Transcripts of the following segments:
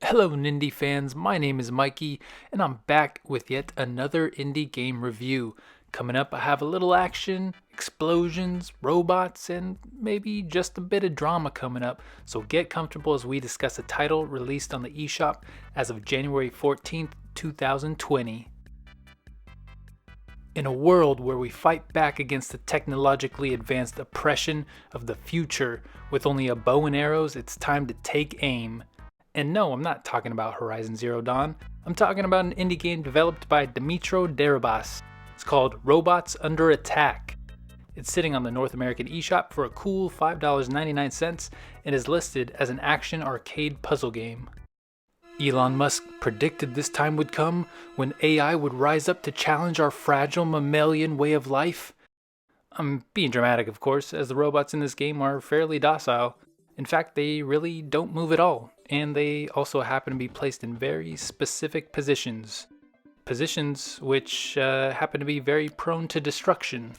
Hello Nindy fans, my name is Mikey, and I'm back with yet another indie game review. Coming up, I have a little action, explosions, robots, and maybe just a bit of drama coming up, so get comfortable as we discuss a title released on the eShop as of January 14th, 2020. In a world where we fight back against the technologically advanced oppression of the future with only a bow and arrows, it's time to take aim. And no, I'm not talking about Horizon Zero Dawn. I'm talking about an indie game developed by Dimitro Darabas. It's called Robots Under Attack. It's sitting on the North American eShop for a cool $5.99 and is listed as an action arcade puzzle game. Elon Musk predicted this time would come when AI would rise up to challenge our fragile mammalian way of life. I'm being dramatic, of course, as the robots in this game are fairly docile. In fact, they really don't move at all, and they also happen to be placed in very specific positions. Positions which happen to be very prone to destruction.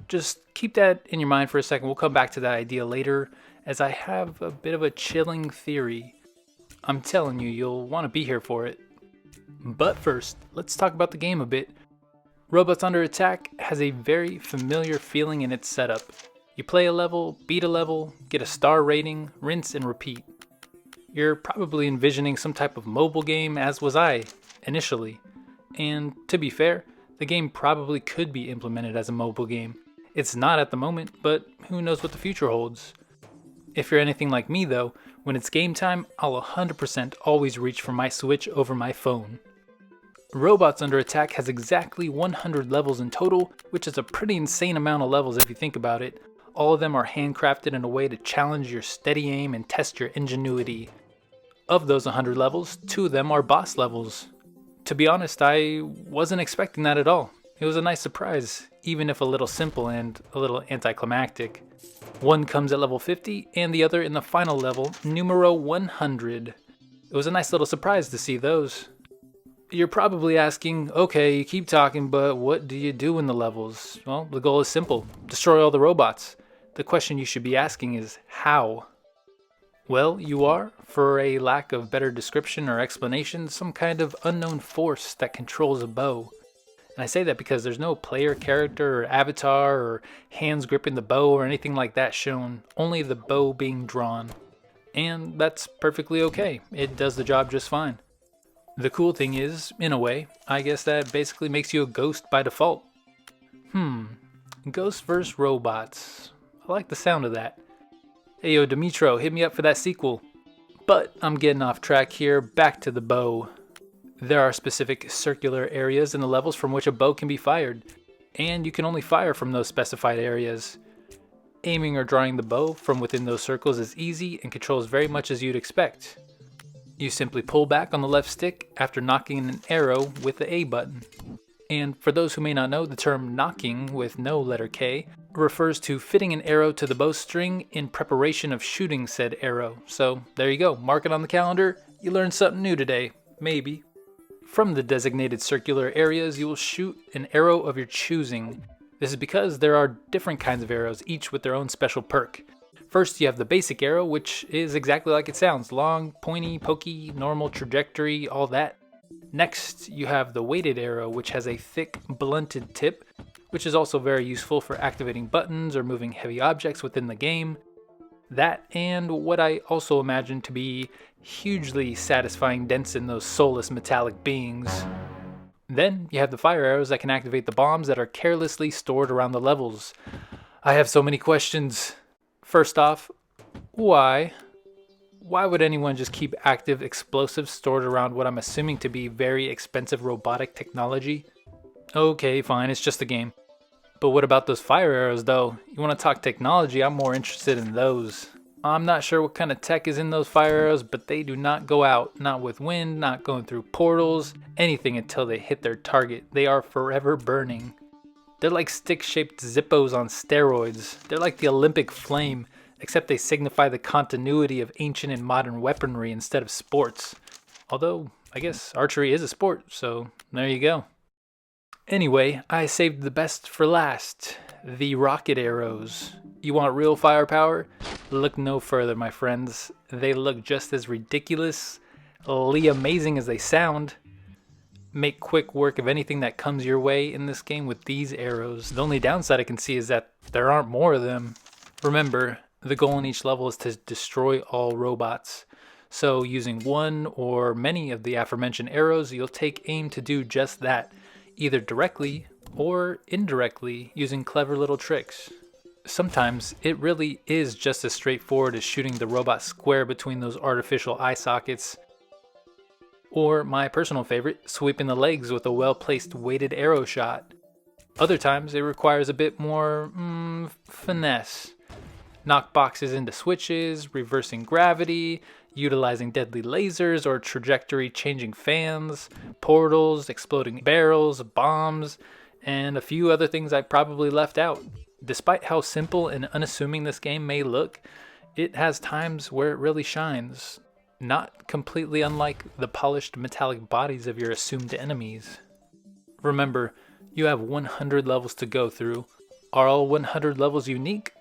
Just keep that in your mind for a second. We'll come back to that idea later, as I have a bit of a chilling theory. I'm telling you, you'll want to be here for it. But first, let's talk about the game a bit. Robots Under Attack has a very familiar feeling in its setup. You play a level, beat a level, get a star rating, rinse and repeat. You're probably envisioning some type of mobile game, as was I, initially. And to be fair, the game probably could be implemented as a mobile game. It's not at the moment, but who knows what the future holds. If you're anything like me though, when it's game time, I'll 100% always reach for my Switch over my phone. Robots Under Attack has exactly 100 levels in total, which is a pretty insane amount of levels if you think about it. All of them are handcrafted in a way to challenge your steady aim and test your ingenuity. Of those 100 levels, 2 of them are boss levels. To be honest, I wasn't expecting that at all. It was a nice surprise, even if a little simple and a little anticlimactic. One comes at level 50 and the other in the final level, numero 100. It was a nice little surprise to see those. You're probably asking, okay, you keep talking, but what do you do in the levels? Well, the goal is simple: destroy all the robots. The question you should be asking is, how? Well, you are, for a lack of better description or explanation, some kind of unknown force that controls a bow. And I say that because there's no player character or avatar or hands gripping the bow or anything like that shown, only the bow being drawn. And that's perfectly okay. It does the job just fine. The cool thing is, in a way, I guess that basically makes you a ghost by default. Ghosts vs. robots. I like the sound of that. Hey yo, Dimitro, hit me up for that sequel. But I'm getting off track here, back to the bow. There are specific circular areas in the levels from which a bow can be fired, and you can only fire from those specified areas. Aiming or drawing the bow from within those circles is easy and controls very much as you'd expect. You simply pull back on the left stick after knocking an arrow with the A button. And for those who may not know, the term knocking with no letter K refers to fitting an arrow to the bowstring in preparation of shooting said arrow. So there you go, mark it on the calendar. You learned something new today, maybe. From the designated circular areas, you will shoot an arrow of your choosing. This is because there are different kinds of arrows, each with their own special perk. First, you have the basic arrow, which is exactly like it sounds: long, pointy, pokey, normal trajectory, all that. Next, you have the weighted arrow, which has a thick, blunted tip, which is also very useful for activating buttons or moving heavy objects within the game. That and what I also imagine to be hugely satisfying dents in those soulless metallic beings. Then, you have the fire arrows that can activate the bombs that are carelessly stored around the levels. I have so many questions. First off, why? Why would anyone just keep active explosives stored around what I'm assuming to be very expensive robotic technology? Okay, fine, it's just a game. But what about those fire arrows though? You want to talk technology, I'm more interested in those. I'm not sure what kind of tech is in those fire arrows, but they do not go out. Not with wind, not going through portals, anything until they hit their target. They are forever burning. They're like stick-shaped Zippos on steroids. They're like the Olympic flame, except they signify the continuity of ancient and modern weaponry instead of sports. Although, I guess archery is a sport, so there you go. Anyway, I saved the best for last. The rocket arrows. You want real firepower? Look no further, my friends. They look just as ridiculous, amazing as they sound. Make quick work of anything that comes your way in this game with these arrows. The only downside I can see is that there aren't more of them. Remember, the goal in each level is to destroy all robots. So using one or many of the aforementioned arrows, you'll take aim to do just that, either directly or indirectly using clever little tricks. Sometimes it really is just as straightforward as shooting the robot square between those artificial eye sockets. Or my personal favorite, sweeping the legs with a well-placed weighted arrow shot. Other times it requires a bit more finesse. Knock boxes into switches, reversing gravity, utilizing deadly lasers or trajectory changing fans, portals, exploding barrels, bombs, and a few other things I probably left out. Despite how simple and unassuming this game may look, it has times where it really shines. Not completely unlike the polished metallic bodies of your assumed enemies. Remember, you have 100 levels to go through. Are all 100 levels unique?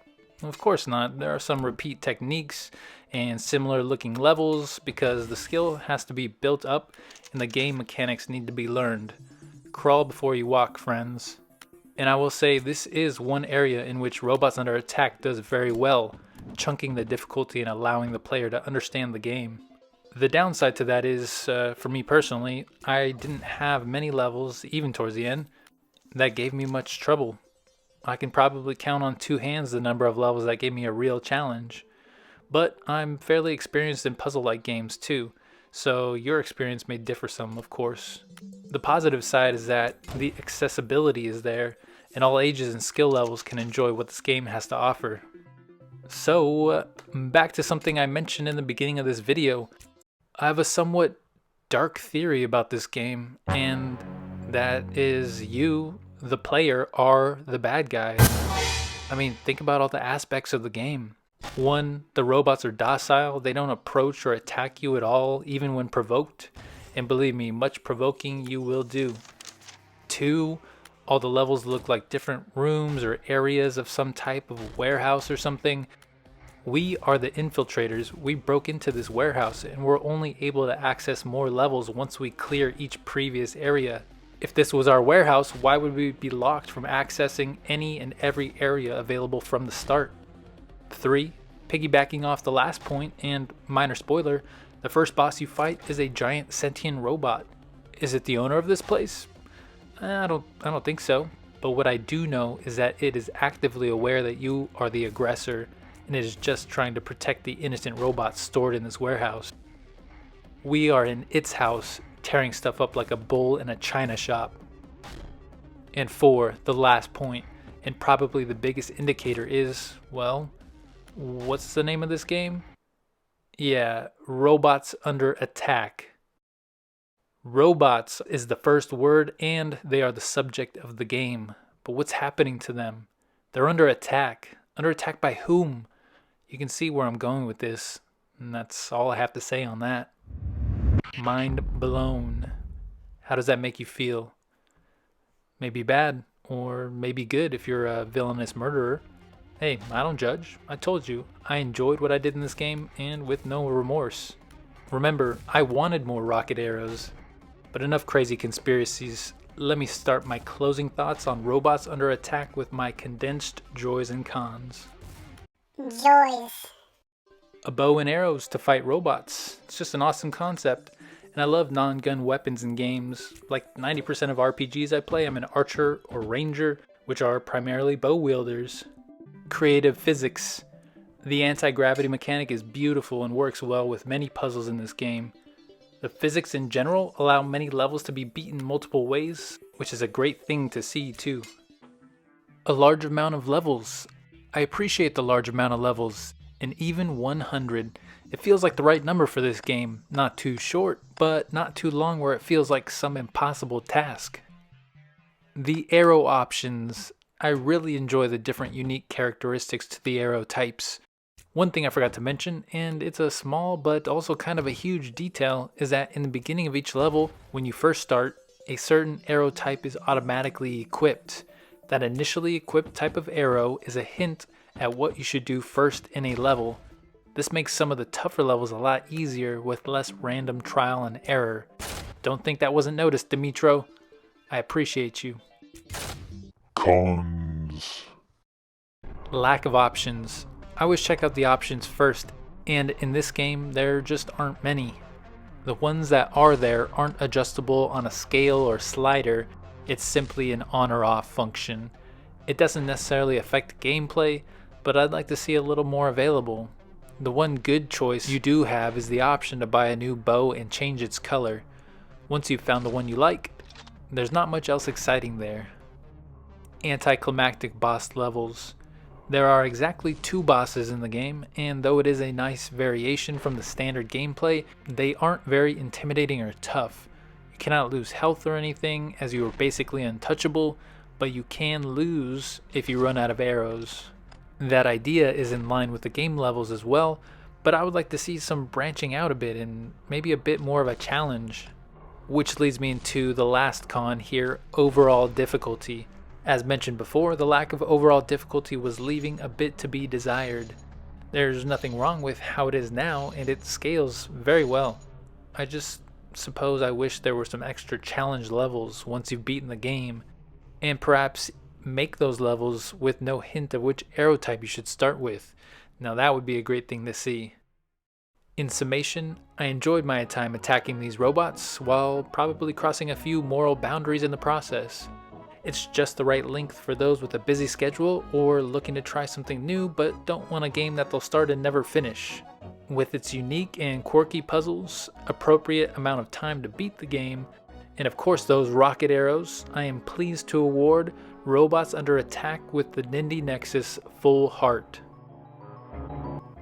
Of course not. There are some repeat techniques and similar looking levels because the skill has to be built up and the game mechanics need to be learned. Crawl before you walk, friends. And I will say this is one area in which Robots Under Attack does very well, chunking the difficulty and allowing the player to understand the game. The downside to that is, for me personally, I didn't have many levels, even towards the end, that gave me much trouble. I can probably count on two hands the number of levels that gave me a real challenge. But I'm fairly experienced in puzzle-like games too, so your experience may differ some, of course. The positive side is that the accessibility is there, and all ages and skill levels can enjoy what this game has to offer. So, back to something I mentioned in the beginning of this video. I have a somewhat dark theory about this game, and that is you, the player, are the bad guy. I mean, think about all the aspects of the game. 1, the robots are docile, they don't approach or attack you at all, even when provoked, and believe me, much provoking you will do. 2, all the levels look like different rooms or areas of some type of warehouse or something. We are the infiltrators. We broke into this warehouse and we're only able to access more levels once we clear each previous area. If this was our warehouse, why would we be locked from accessing any and every area available from the start? 3, piggybacking off the last point, and minor spoiler, the first boss you fight is a giant sentient robot. Is it the owner of this place? I don't think so. But what I do know is that it is actively aware that you are the aggressor, and it is just trying to protect the innocent robots stored in this warehouse. We are in its house, tearing stuff up like a bull in a china shop. And 4, the last point, and probably the biggest indicator is, well, what's the name of this game? Yeah, Robots Under Attack. Robots is the first word and they are the subject of the game. But what's happening to them? They're under attack. Under attack by whom? You can see where I'm going with this, and that's all I have to say on that. Mind blown. How does that make you feel? Maybe bad, or maybe good if you're a villainous murderer. Hey, I don't judge. I told you, I enjoyed what I did in this game, and with no remorse. Remember, I wanted more rocket arrows. But enough crazy conspiracies. Let me start my closing thoughts on Robots Under Attack with my condensed joys and cons. Joys. A bow and arrows to fight robots. It's just an awesome concept. And I love non-gun weapons in games. Like 90% of RPGs I play, I'm an archer or ranger, which are primarily bow wielders. Creative physics. The anti-gravity mechanic is beautiful and works well with many puzzles in this game. The physics in general allow many levels to be beaten multiple ways, which is a great thing to see too. A large amount of levels. I appreciate the large amount of levels, and even 100. It feels like the right number for this game. Not too short, but not too long where it feels like some impossible task. The arrow options. I really enjoy the different unique characteristics to the arrow types. One thing I forgot to mention, and it's a small but also kind of a huge detail, is that in the beginning of each level, when you first start, a certain arrow type is automatically equipped. That initially equipped type of arrow is a hint at what you should do first in a level. This makes some of the tougher levels a lot easier with less random trial and error. Don't think that wasn't noticed, Dimitro. I appreciate you. Cons. Lack of options. I always check out the options first, and in this game there just aren't many. The ones that are there aren't adjustable on a scale or slider, it's simply an on or off function. It doesn't necessarily affect gameplay, but I'd like to see a little more available. The one good choice you do have is the option to buy a new bow and change its color. Once you've found the one you like, there's not much else exciting there. Anticlimactic boss levels. There are exactly 2 bosses in the game, and though it is a nice variation from the standard gameplay, they aren't very intimidating or tough. You cannot lose health or anything, as you are basically untouchable, but you can lose if you run out of arrows. That idea is in line with the game levels as well, but I would like to see some branching out a bit and maybe a bit more of a challenge. Which leads me into the last con here, overall difficulty. As mentioned before, the lack of overall difficulty was leaving a bit to be desired. There's nothing wrong with how it is now, and it scales very well. I just suppose I wish there were some extra challenge levels once you've beaten the game, and perhaps make those levels with no hint of which arrow type you should start with. Now that would be a great thing to see. In summation, I enjoyed my time attacking these robots while probably crossing a few moral boundaries in the process. It's just the right length for those with a busy schedule or looking to try something new but don't want a game that they'll start and never finish. With its unique and quirky puzzles, appropriate amount of time to beat the game, and of course those rocket arrows, I am pleased to award Robots Under Attack with the Nindy Nexus Full Heart.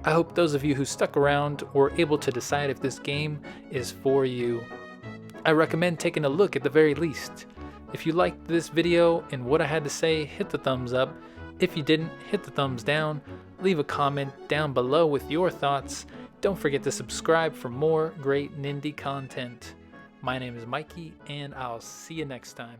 I hope those of you who stuck around were able to decide if this game is for you. I recommend taking a look at the very least. If you liked this video and what I had to say, hit the thumbs up. If you didn't, hit the thumbs down. Leave a comment down below with your thoughts. Don't forget to subscribe for more great Nindy content. My name is Mikey, and I'll see you next time.